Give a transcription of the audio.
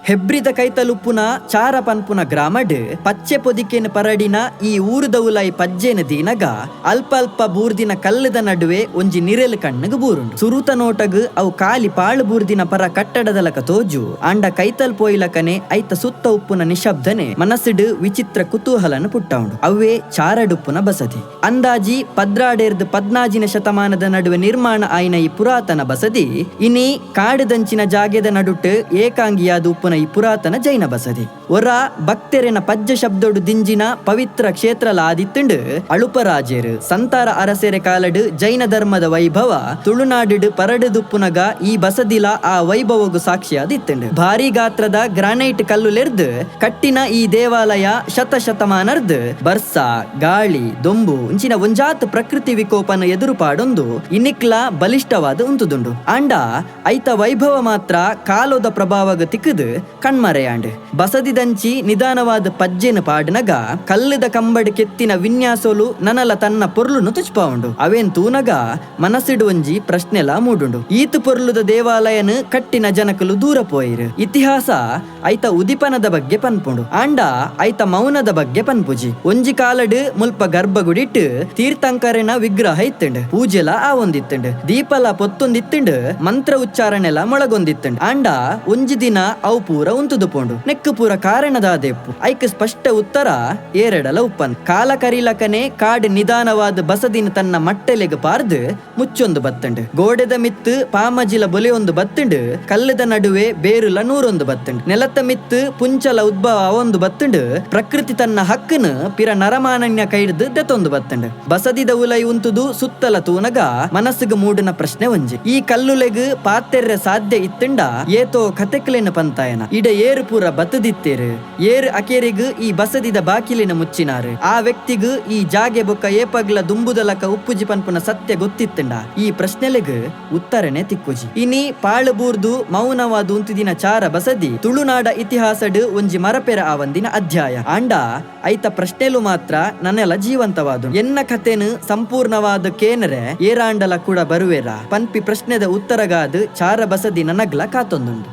ಹೆಬ್ರಿದ ಕೈತಲುಪ್ಪುನ ಚಾರ ಪನ್ಪುನ ಗ್ರಾಮಡ್ ಪಚ್ಚೆ ಪೊದಿಕೆನ್ ಪರಡಿನ ಈ ಊರುದವುಲೈ ಪಜ್ಜೆನ ದೀನಗ ಅಲ್ಪ ಅಲ್ಪ ಬೂರ್ದಿನ ಕಲ್ಲದ ನಡುವೆ ಒಂಜಿ ನಿರೆಲ್ ಕಣ್ಣಗ್ ಬೂರುಂಡು. ಸುರುತ ನೋಟಗ್ ಅವು ಕಾಲಿ ಪಾಳು ಬೂರ್ದಿನ ಪರ ಕಟ್ಟಡದಲಕ ತೋಜು ಅಂಡ ಕೈತಲ್ ಪೋಯ್ಲಕನೆ ಐತ ಸುತ್ತ ಉಪ್ಪುನ ನಿಶಬ್ದನೆ ಮನಸ್ಸಿಡ್ ವಿಚಿತ್ರ ಕುತೂಹಲನ ಪುಟ್ಟವುಂಡು. ಅವೇ ಚಾರಡುಪ್ಪುನ ಬಸದಿ. ಅಂದಾಜಿ 14 ಶತಮಾನದ ನಡುವೆ ನಿರ್ಮಾಣ ಆಯ್ನ ಈ ಪುರಾತನ ಬಸದಿ ಇನಿ ಕಾಡುದಂಚಿನ ಜಾಗೆದ ನಡುಟ್ ಏಕಾಂಗಿಯಾದ ಉಪ್ಪುನ ಈ ಪುರಾತನ ಜೈನ ಬಸದಿ. ಒರ ಭಕ್ತೆರೆನ ಪಜ್ಜ ಶಬ್ದೋಡು ದಿಂಜಿನ ಪವಿತ್ರ ಕ್ಷೇತ್ರಲ ಆದಿತ್ತಂಡು ಅಳುಪರಾಜೇರು ಸಂತಾರ ಅರಸೆರೆ ಕಾಲಡ್ ಜೈನ ಧರ್ಮದ ವೈಭವ ತುಳುನಾಡಿಡ್ ಪರಡುದುಪ್ಪುನಗ ಈ ಬಸದಿಲ ಆ ವೈಭವಗು ಸಾಕ್ಷಿಯಾದಿತ್ತಂಡು. ಭಾರಿ ಗಾತ್ರದ ಗ್ರಾನೈಟ್ ಕಲ್ಲುಲೆರ್ದ್ ಕಟ್ಟಿನ ಈ ದೇವಾಲಯ ಶತಶತಮಾನರ್ದ್ ಬರ್ಸ ಗಾಳಿ ದೊಂಬು ಇಂಚಿನ ಒಂಜಾತ್ ಪ್ರಕೃತಿ ವಿಕೋಪನ ಎದುರುಪಾಡೊಂದು ಇನ್ನಿಕ್ಲ ಬಲಿಷ್ಠವಾದ ಉಂತುದುಂಡು. ಆಂಡ ಐತ ವೈಭವ ಮಾತ್ರ ಕಾಲೋದ ಪ್ರಭಾವಗ ತಿಕ್ಕದ್ ಕಣ್ಮರೆಯಾಂಡ್. ಬಸದಿದಂಚಿ ನಿಧಾನವಾದ ಪಜ್ಜೆನ ಪಾಡ್ನಗ ಕಲ್ಲದ ಕಂಬಡ್ ಕೆತ್ತಿನ ವಿನ್ಯಾಸೋಲು ನನಲ ತನ್ನ ಪೊರ್ಲುನು ತುಚ್ಪಾವುಂಡು. ಅವೇನ್ ತೂನಗ ಮನಸ್ಸಿಡು ಒಂಜಿ ಪ್ರಶ್ನೆಲ ಮೂಡುಂಡು. ಈತು ಪೊರ್ಲುದ ದೇವಾಲಯನ ಕಟ್ಟಿನ ಜನಕಲು ದೂರ ಪೋಯಿರು. ಇತಿಹಾಸ ಐತ ಉದಿಪನದ ಬಗ್ಗೆ ಪನ್ಪುಂಡು. ಆಂಡ ಐತ ಮೌನದ ಬಗ್ಗೆ ಪನ್ಪುಜಿ. ಒಂಜಿ ಕಾಲಡ್ ಮುಲ್ಪ ಗರ್ಭಗುಡಿಟ್ ತೀರ್ಥಂಕರನ ವಿಗ್ರಹ ಇತ್ತಂಡ್. ಪೂಜೆಲ ಆವೊಂದಿತ್ತಂಡ್. ದೀಪಲ ಪೊತ್ತೊಂದಿತ್ತಂಡ್. ಮಂತ್ರ ಉಚ್ಚಾರಣೆಲ ಮೊಳಗೊಂದಿತ್ತಂಡ್. ಆಂಡ ಒಂಜಿ ದಿನ ಅವು ಪೂರ ಉಂತುದು ಪೋಂಡು. ನೆಕ್ಕು ಪೂರ ಕಾರಣದಾದೆಪ್ಪು ಐಕ್ ಸ್ಪಷ್ಟ ಉತ್ತರ ಏರೆಡಲ ಉಪ್ಪನ್. ಕಾಲ ಕರಿಲಕನೆ ಕಾಡ್ ನಿಧಾನವಾದ ಬಸದಿನ ತನ್ನ ಮಟ್ಟೆಲೆಗ್ ಪಾರ್ದ್ ಮುಚ್ಚೊಂದು ಬತ್ತಂಡ್. ಗೋಡೆದ ಮಿತ್ತು ಪಾಮಜಿಲ ಬೊಲೆಯೊಂದು ಬತ್ತಂಡ್. ಕಲ್ಲದ ನಡುವೆ ಬೇರುಲ ನೂರೊಂದು ಬತ್ತಂಡ್. ನೆಲತ ಮಿತ್ತು ಪುಂಚಲ ಉದ್ಭವ ಅವೊಂದು ಬತ್ತಂಡ್. ಪ್ರಕೃತಿ ತನ್ನ ಹಕ್ಕನ್ ಪಿರ ನರಮಾನನ್ಯ ಕೈಡ್ದು ದೆತೊಂದು ಬತ್ತಂಡ್. ಬಸದಿದ ಉಲೈ ಉಂತುದು ಸುತ್ತಲ ತೂನಗ ಮನಸ್ಸಿಗೆ ಮೂಡಿನ ಪ್ರಶ್ನೆ ಒಂಜಿ. ಈ ಕಲ್ಲುಲೆಗ್ ಪಾತೆರ್ರೆ ಸಾಧ್ಯ ಇತ್ತಂಡ ಏತೋ ಕತೆಕ್ಲೆನ ಪಂತಾಯನ ಇಡ ಏರು ಪೂರ ಬತ್ತದಿತ್ತೇರು. ಏರು ಅಕೇರಿಗ್ ಈ ಬಸದಿದ ಬಾಕಿಲಿನ ಮುಚ್ಚಿನಾರು. ಆ ವ್ಯಕ್ತಿಗ್ ಈ ಜಾಗೆ ಬೊಕ್ಕ ಏಪಗ್ಲ ದುಂಬುದಲಕ ಉಪ್ಪುಜಿ ಪನ್ಪುನ ಸತ್ಯ ಗೊತ್ತಿತ್ತಂಡ ಈ ಪ್ರಶ್ನೆಲೆಗ್ ಉತ್ತರನೆ ತಿಕ್ಕುಜಿ. ಇನಿ ಪಾಳುಬೂರ್ದು ಮೌನವಾದ ಉಂತಿದಿನ ಚಾರ ಬಸದಿ ತುಳುನಾಡ ಇತಿಹಾಸಡ್ ಒಂಜಿ ಮರಪೆರ ಆವಂದಿನ ಅಧ್ಯಾಯ. ಆಂಡ ಐತ ಪ್ರಶ್ನೆಲು ಮಾತ್ರ ನನ್ನೆಲ್ಲ ಜೀವಂತವಾದು. ಎನ್ನ ಕಥೆನು ಸಂಪೂರ್ಣವಾದ ಕೇನರೆ ಏರಾಂಡಲ ಕೂಡ ಬರುವೆರ ಪನ್ಪಿ ಪ್ರಶ್ನೆದ ಉತ್ತರಗಾದ್ ಚಾರ ಬಸದಿ ನನಗ್ಲ ಕಾತೊಂದುಂಡು.